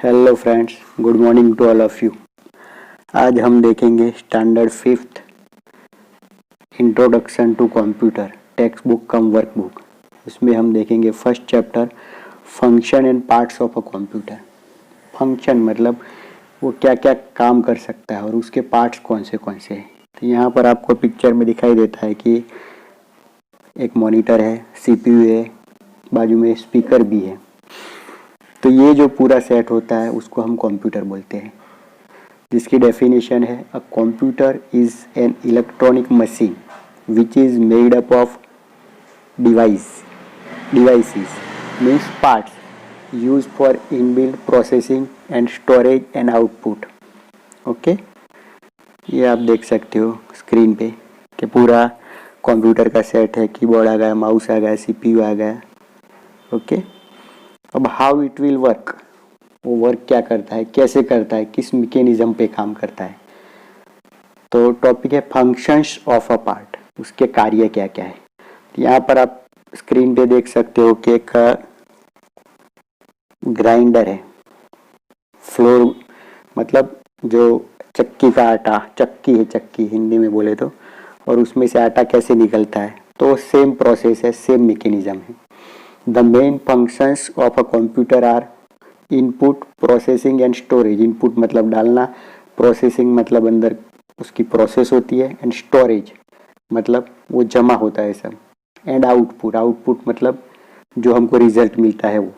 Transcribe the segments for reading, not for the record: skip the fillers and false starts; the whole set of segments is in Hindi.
Hello friends, good morning to all of you. आज हम देखेंगे standard 5th introduction to computer text book cum work book. इसमें हम देखेंगे first chapter function and parts of a computer. Function मतलब वो क्या क्या काम कर सकता है और उसके पार्ट्स कौन से हैं। तो यहाँ पर आपको पिक्चर में दिखाई देता है कि एक मॉनिटर है, सीपीयू है, बाजू में स्पीकर भी है। तो ये जो पूरा सेट होता है उसको हम कंप्यूटर बोलते हैं, जिसकी डेफिनेशन है अ computer is an electronic machine which is made up of devices means parts use for inbuilt processing and storage and output. Okay, ये आप देख सकते हो स्क्रीन पे कि पूरा कंप्यूटर का सेट है, कीबोर्ड आ गया, माउस आ गया, सीपीयू आ गया। ओके, अब हाउ इट विल वर्क, वो वर्क क्या करता है, कैसे करता है, किस मैकेनिज्म पे काम करता है। तो टॉपिक है फंक्शंस ऑफ अ पार्ट, उसके कार्य क्या क्या है। यहाँ पर आप स्क्रीन पे देख सकते हो कि एक ग्राइंडर है, फ्लोर मतलब जो चक्की का आटा, चक्की है, चक्की हिंदी में बोले तो, और उसमें से आटा कैसे निकलता है। तो सेम प्रोसेस है, सेम मैकेनिज्म है। The main functions of a computer are input, processing and storage। input मतलब डालना, processing मतलब अंदर उसकी प्रोसेस होती है, and storage मतलब वो जमा होता है सब, and output, output मतलब जो हमको रिजल्ट मिलता है वो।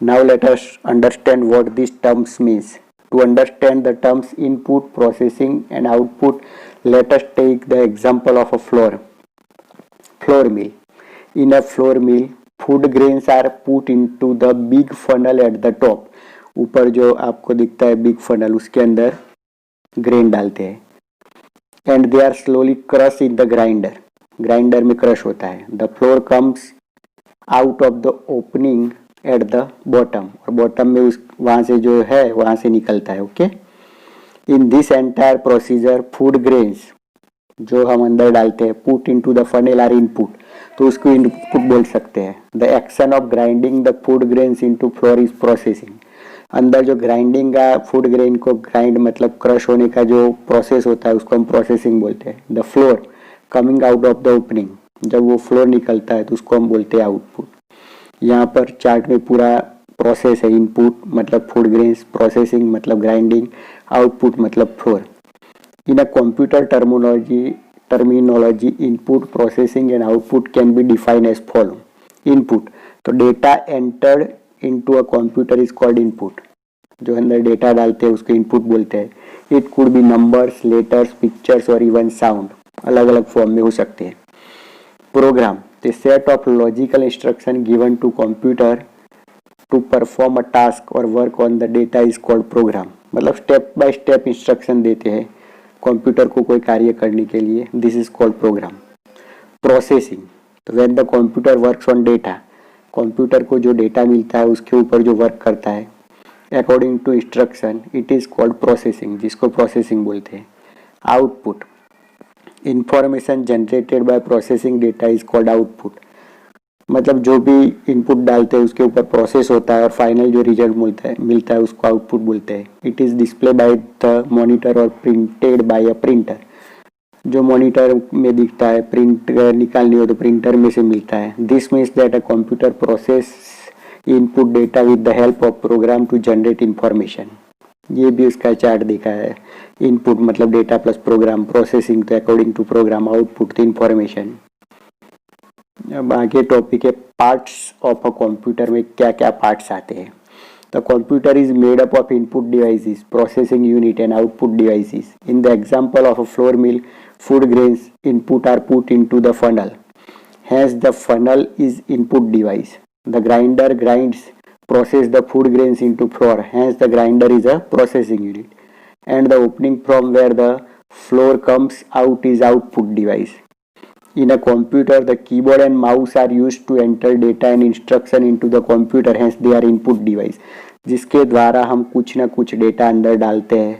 Now let us understand what these terms means. To understand the terms input, processing and output, let us take the example of a flour mill. In a flour mill, food grains are put into the big funnel at the top. ऊपर जो आपको दिखता है बिग फनल, उसके अंदर ग्रेन डालते हैं and they are slowly crush in the grinder. Grinder में क्रश होता है। The flour comes out of the opening at the bottom, और बॉटम में उस वहां से जो है वहां से निकलता है। Okay, in this entire procedure food grains जो हम अंदर डालते हैं put into the funnel are input, तो उसको इनपुट बोल सकते हैं। The action of grinding the food grains into flour is processing. अंदर जो ग्राइंडिंग का फूड ग्रेन को ग्राइंड मतलब क्रश होने का जो प्रोसेस होता है उसको हम प्रोसेसिंग बोलते हैं। The floor coming out of the opening, जब वो फ्लोर निकलता है तो उसको हम बोलते हैं आउटपुट। यहाँ पर चार्ट में पूरा प्रोसेस है। इनपुट मतलब फूड ग्रेन्स, प्रोसेसिंग मतलब ग्राइंडिंग, आउटपुट मतलब floor. In a computer terminology input, processing and output can be defined as follow. Input तो data entered into a computer is called input. जो अंदर डेटा डालते हैं उसको इनपुट बोलते हैं। It could be numbers, letters, pictures और इवन साउंड, अलग अलग फॉर्म में हो सकते हैं। Program the set of logical instruction given to computer to perform a task और work on the data is called program. मतलब स्टेप बाय स्टेप इंस्ट्रक्शन देते हैं कंप्यूटर को कोई कार्य करने के लिए, this is called program. Processing तो when the computer works on data, computer को जो डेटा मिलता है उसके ऊपर जो वर्क करता है according to instruction, it is called processing, जिसको प्रोसेसिंग बोलते हैं। Output information generated by processing data is called output. मतलब जो भी इनपुट डालते हैं उसके ऊपर प्रोसेस होता है और फाइनल जो रिजल्ट मिलता है उसको आउटपुट बोलते हैं। It is display by the monitor और प्रिंटेड बाय अ प्रिंटर। जो मॉनिटर में दिखता है, प्रिंट निकालनी हो तो प्रिंटर में से मिलता है। This means that a computer process input data with the help of program to generate information. ये भी उसका चार्ट दिखा है। इनपुट मतलब डेटा प्लस प्रोग्राम, प्रोसेसिंग तो अकॉर्डिंग टू प्रोग्राम, आउटपुट तो इंफॉर्मेशन। अब आगे टॉपिक है पार्ट्स ऑफ अ कंप्यूटर में क्या क्या पार्ट्स आते हैं। The computer is made up of input devices, processing unit and output devices. In the example of a flour mill, food grains input are put into the funnel, hence the funnel is input device. The grinder grinds process the food grains into flour, hence the grinder is a processing unit, and the opening from where the flour comes out is output device. In a computer, the keyboard and mouse are used to enter data and instruction into the computer, hence they are input device. जिसके द्वारा हम कुछ ना कुछ डेटा अंदर डालते हैं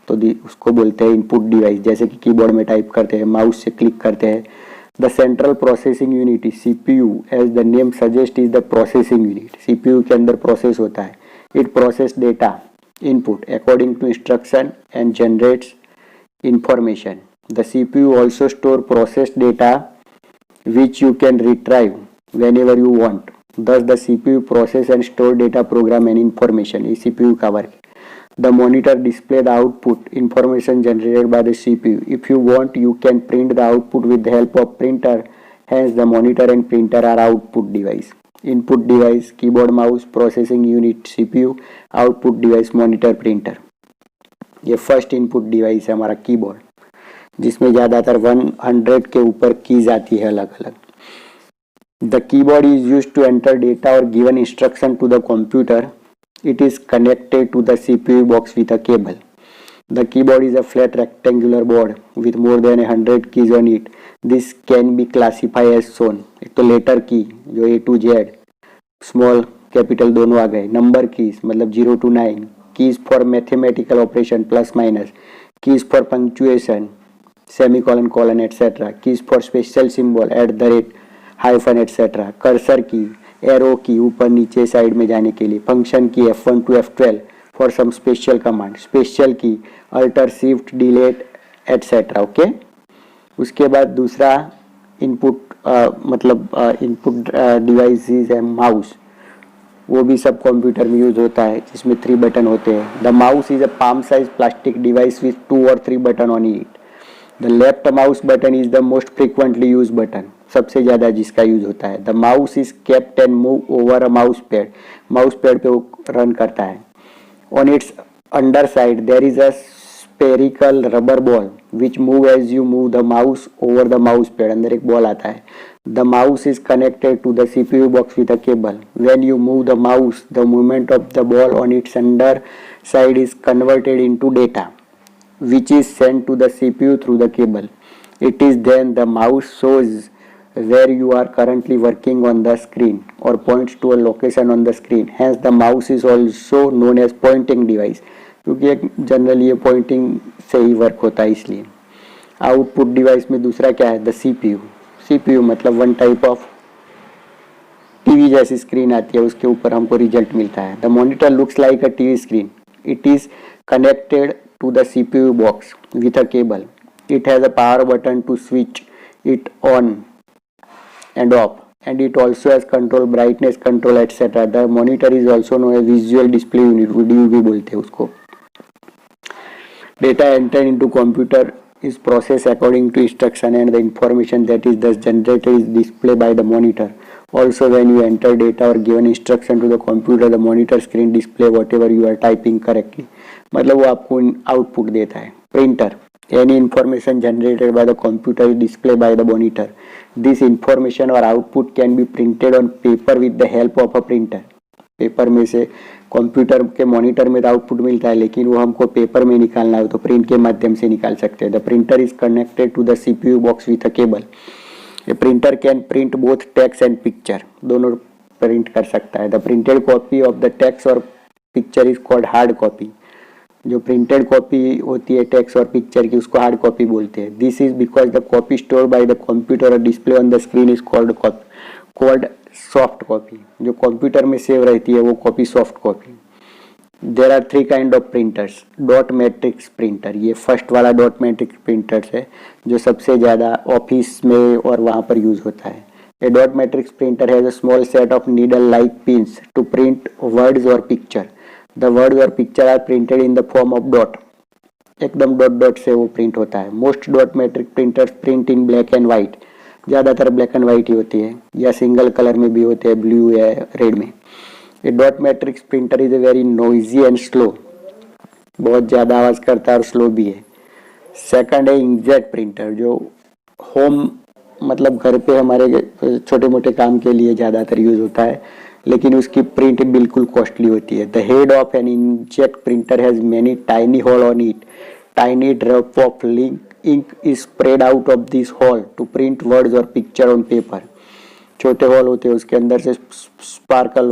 तो उसको बोलते हैं इनपुट डिवाइस। जैसे कि कीबोर्ड में टाइप करते हैं, माउस से क्लिक करते हैं। The central processing unit CPU as the name suggest is the processing unit. CPU के अंदर प्रोसेस होता है। It process data input according to instruction and generates information. The CPU also store processed data which you can retrieve whenever you want. Thus the CPU process and store data program and information. ये CPU का work. The monitor display the output information generated by the CPU. If you want, you can print the output with the help of printer. Hence the monitor and printer are output device. Input device keyboard mouse processing unit CPU, output device monitor printer. ये फर्स्ट इनपुट डिवाइस है हमारा कीबोर्ड, जिसमें ज़्यादातर 100 के ऊपर कीज आती है अलग अलग. The keyboard is use to enter data और given instruction to the computer. It is connected to the CPU box with a cable. The keyboard is a flat rectangular board with more than 100 keys on it. This can be classified as shown. एक तो लेटर की जो A to Z, small capital दोनों आ गए. नंबर कीज मतलब 0 to 9. Keys for mathematical operation plus minus. Keys for punctuation semicolon colon etcetera. Keys for special symbol @ hyphen etcetera. Cursor की, एरो की ऊपर नीचे साइड में जाने के लिए. फंक्शन की F1 to F12 for some special command. Special key alt shift delete etcetera. Okay. उसके बाद दूसरा इनपुट इनपुट डिवाइसेस है माउस. वो भी सब कंप्यूटर में यूज होता है, जिसमें 3 बटन होते हैं. The mouse is a palm size plastic device with 2 or 3 button on it. The left mouse button is the most frequently use button, सबसे ज़्यादा जिसका यूज होता है. The mouse is kept and move over a mouse pad. Mouse pad पे वो रन करता है. On its under side there is a spherical rubber ball which move as you move the mouse over the mouse pad. अंदर एक बॉल आता है. The mouse is connected to the CPU box with a cable. When you move the mouse the movement of the ball on its under side is converted into data which is sent to the CPU through the cable. It is then the mouse shows where you are currently working on the screen or points to a location on the screen. Hence the mouse is also known as pointing device, क्योंकि एक जनरली ये पॉइंटिंग से ही वर्क होता है इसलिए. आउटपुट डिवाइस में दूसरा क्या है? The CPU. CPU मतलब वन टाइप ऑफ टीवी जैसी स्क्रीन आती है, उसके ऊपर हमको रिजल्ट मिलता है. The monitor looks like a TV screen. It is connected to the CPU box with a cable. It has a power button to switch it on and off, and it also has control, brightness control etc. The monitor is also known as visual display unit, VDU भी बोलते हैं उसको. Data entered into computer is processed according to instruction and the information that is thus generated is displayed by the monitor. Also when you enter data or given instruction to the computer, the monitor screen display whatever you are typing correctly. मतलब वो आपको आउटपुट देता है. Printer. Any information generated by the computer is displayed by the monitor. This information or output can be printed on paper with the help of a printer. Paper में से कंप्यूटर के मॉनिटर में तो आउटपुट मिलता है, लेकिन वो हमको पेपर में निकालना है तो प्रिंट के माध्यम से निकाल सकते हैं. The printer is connected to the CPU box with a cable. A printer can print both text and picture. दोनों प्रिंट कर सकता है. The printed copy of the text और picture is called hard copy. जो प्रिंटेड कॉपी होती है टेक्स्ट और पिक्चर की, उसको हार्ड कॉपी बोलते हैं. This is because the copy store by the computer और display on the screen is called soft copy. जो कंप्यूटर में सेव रहती है वो copy soft copy. There are 3 kind of printers. Dot matrix printer, ये फर्स्ट वाला डॉट मैट्रिक्स प्रिंटर्स है जो सबसे ज़्यादा ऑफिस में और वहाँ पर यूज होता है. A dot matrix printer has a small set of needle like pins to print words और पिक्चर. द वर्ड्स और picture are printed in the form of dot. एकदम डॉट डॉट से वो प्रिंट होता है. Most dot matrix printers print in black and white. ज़्यादातर ब्लैक एंड वाइट ही होती है, या सिंगल कलर में भी होते हैं, ब्लू या रेड में. ए dot matrix printer is a very noisy and slow. बहुत ज़्यादा आवाज़ करता है और स्लो भी है. सेकंड है इंकजेट प्रिंटर, जो होम मतलब घर पे हमारे छोटे मोटे काम के लिए ज़्यादातर यूज होता है, लेकिन उसकी प्रिंट बिल्कुल कॉस्टली होती है. The head of an inkjet printer has many tiny hole on it. Tiny drop of ink is spread out of this hole to print words or picture on paper. छोटे हॉल होते हैं, उसके अंदर से स्पार्कल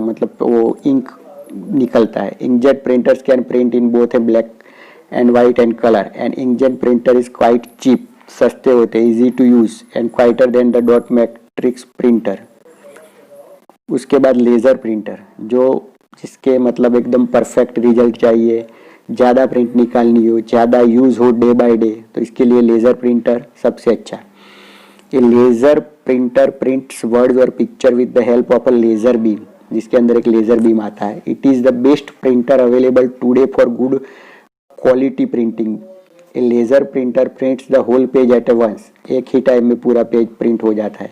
मतलब वो इंक निकलता है. Inkjet printers can print in both a black and white and colour. And inkjet printer is quite cheap, सस्ते होते हैं, easy to use and quieter than the dot matrix printer. उसके बाद लेजर प्रिंटर, जो जिसके मतलब एकदम परफेक्ट रिजल्ट चाहिए, ज़्यादा प्रिंट निकालनी हो, ज़्यादा यूज़ हो डे बाय डे, तो इसके लिए लेज़र प्रिंटर सबसे अच्छा है। A laser printer prints words और picture with the help of a laser beam, जिसके अंदर एक लेज़र बीम आता है। It is the best printer available today for good quality printing. A laser printer prints the whole page at once, एक ही टाइम में पूरा पेज प्रिंट हो जाता है।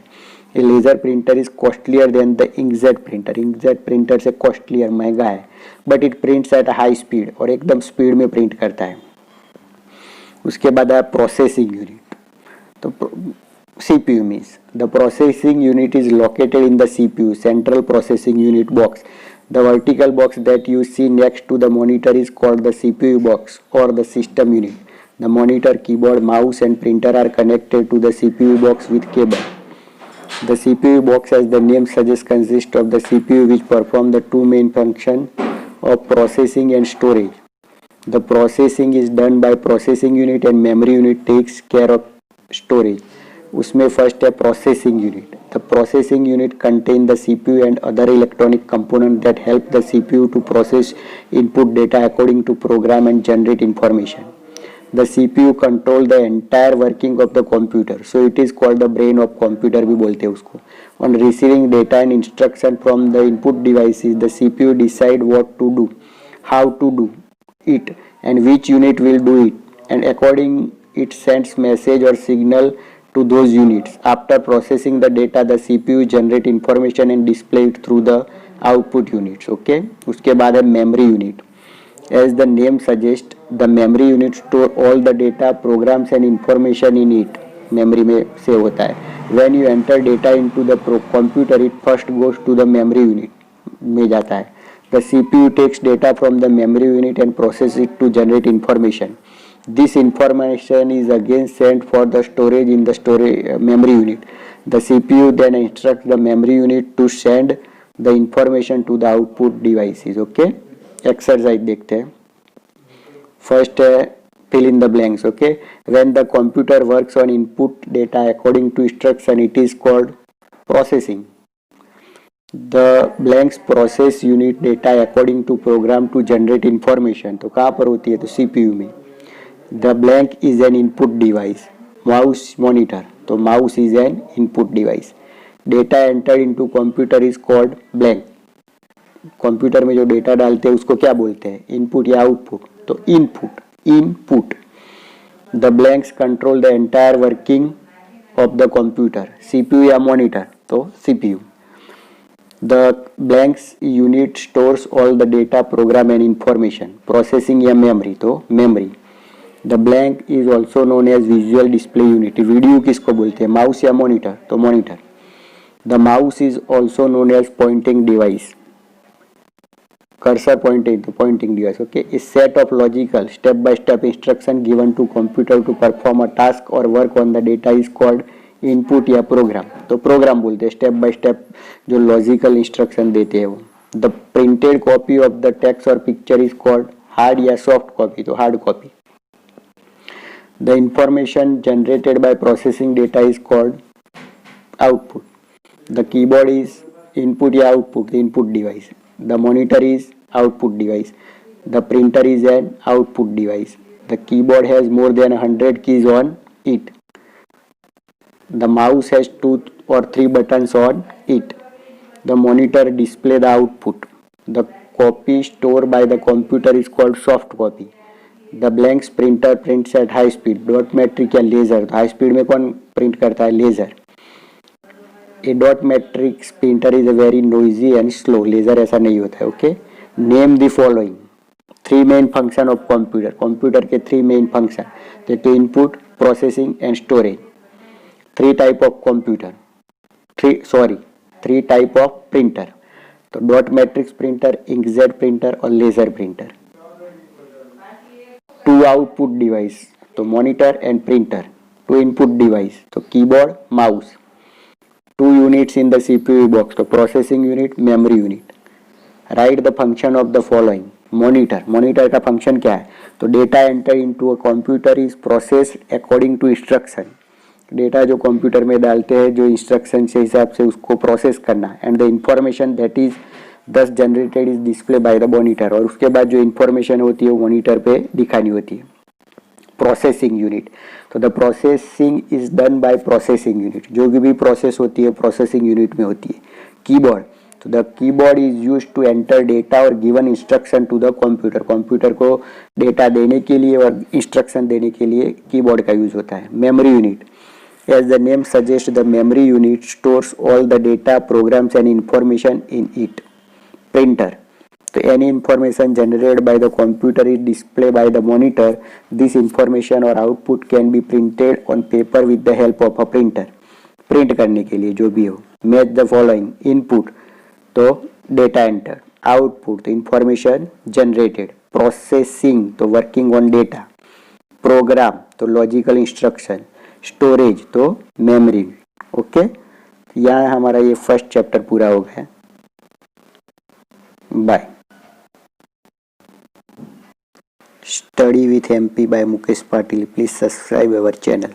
A laser printer is costlier than the inkjet printer, inkjet printer से कॉस्टलियर महंगा है, but it prints at high speed, और एकदम स्पीड में प्रिंट करता है। उसके बाद है प्रोसेसिंग यूनिट। तो CPU means the processing unit is located in the CPU, central processing unit box. The vertical box that you see next to the monitor is called the CPU box or the system unit. The monitor, keyboard, mouse and printer are connected to the CPU box with cable. The CPU box, as the name suggests, consists of the CPU which perform the two main functions of processing and storage. The processing is done by processing unit and memory unit takes care of storage. उसमें फर्स्ट है processing unit. The processing unit contain the CPU and other electronic component that help the CPU to process input data according to program and generate information. The CPU control the entire working of the computer, so it is called the brain of computer भी बोलते हैं उसको। On receiving data and instruction from the input devices, the CPU decide what to do, how to do it and which unit will do it, and according it sends message or signal to those units. After processing the data, the CPU generate information and display it through the output units. Okay, उसके बाद है memory unit. As the name suggests, the memory unit store all the data, programs and information in it. memory में सेव होता है. When you enter data into the computer, it first goes to the memory unit में जाता है. The CPU takes data from the memory unit and processes it to generate information. This information is again sent for the storage in the memory unit. The CPU then instructs the memory unit to send the information to the output devices. Okay, exercise देखते हैं. First fill in the blanks. Okay, when the computer works on input data according to instruction, it is called processing. The blanks process unit data according to program to generate information. तो कहाँ पर होती है? तो CPU में. The blank is an input device. Mouse, monitor. तो mouse is an input device. Data entered into computer is called blank. Computer में जो डेटा डालते हैं उसको क्या बोलते हैं? इनपुट या आउटपुट? तो input. The blanks control the entire working of the computer. CPU या monitor? तो CPU. The blanks unit stores all the data, program and information. Processing या memory? तो memory. The blank is also known as visual display unit. Video किसको बोलते हैं? माउस या मॉनिटर? तो monitor. The mouse is also known as pointing device. Cursor pointing, तो pointing device. Okay. A set of logical step-by-step instruction given to computer to perform a task or work on the data is called input या प्रोग्राम? तो प्रोग्राम बोलते हैं. स्टेप बाय स्टेप जो लॉजिकल इंस्ट्रक्शन देते हैं वो. The printed copy of the text और पिक्चर इज कॉल्ड हार्ड या सॉफ्ट कॉपी? तो hard copy. The information generated by processing data is called output. The keyboard is input या output? The input device. The monitor is output device. The printer is an output device. The keyboard has more than 100 keys on it. The mouse has 2 or 3 buttons on it. The monitor displays the output. The copy stored by the computer is called soft copy. The blanks printer prints at high speed. Dot matrix या laser? तो high speed में कौन प्रिंट करता है? laser. A dot matrix printer is a very noisy and slow. laser ऐसा नहीं होता है. Okay. Name the following. 3 main function of computer. computer के 3 main function. तो input, processing and storage. 3 type of computer. 3 type of printer. तो dot matrix printer, inkjet printer और लेजर प्रिंटर. 2 आउटपुट डिवाइस, तो monitor and printer. 2 input device, तो keyboard, mouse. 2 units in the CPU box, तो processing unit, memory unit. Write the function of the following. Monitor का फंक्शन क्या है? तो data enter into a computer is processed according to instruction. Data जो कंप्यूटर में डालते हैं जो इंस्ट्रक्शन के हिसाब से उसको प्रोसेस करना. And the information that is thus generated is display by the monitor, और उसके बाद जो इंफॉर्मेशन होती है वो मॉनिटर पे दिखानी होती है। प्रोसेसिंग यूनिट, तो the processing is done by processing unit, जो भी प्रोसेस होती है प्रोसेसिंग यूनिट में होती है। कीबोर्ड, तो the keyboard is used to enter data और given instruction to the computer, computer को डेटा देने के लिए और इंस्ट्रक्शन देने के लिए कीबोर्ड का यूज होता है। Memory unit, as the name suggests, the memory unit stores all the data, programs and information in it. Printer, so any information generated by the computer is displayed by the monitor. This information or output can be printed on paper with the help of a printer. Print करने के लिए जो भी हो। मैच द फॉलोइंग, इनपुट तो डेटा एंटर, आउटपुट तो इंफॉर्मेशन जनरेटेड, प्रोसेसिंग तो वर्किंग ऑन डेटा, प्रोग्राम तो लॉजिकल इंस्ट्रक्शन, स्टोरेज तो मेमोरी। ओके, यहाँ हमारा ये फर्स्ट चैप्टर पूरा हो गया। Bye. Study with MP by Mukesh Patil, please subscribe our channel.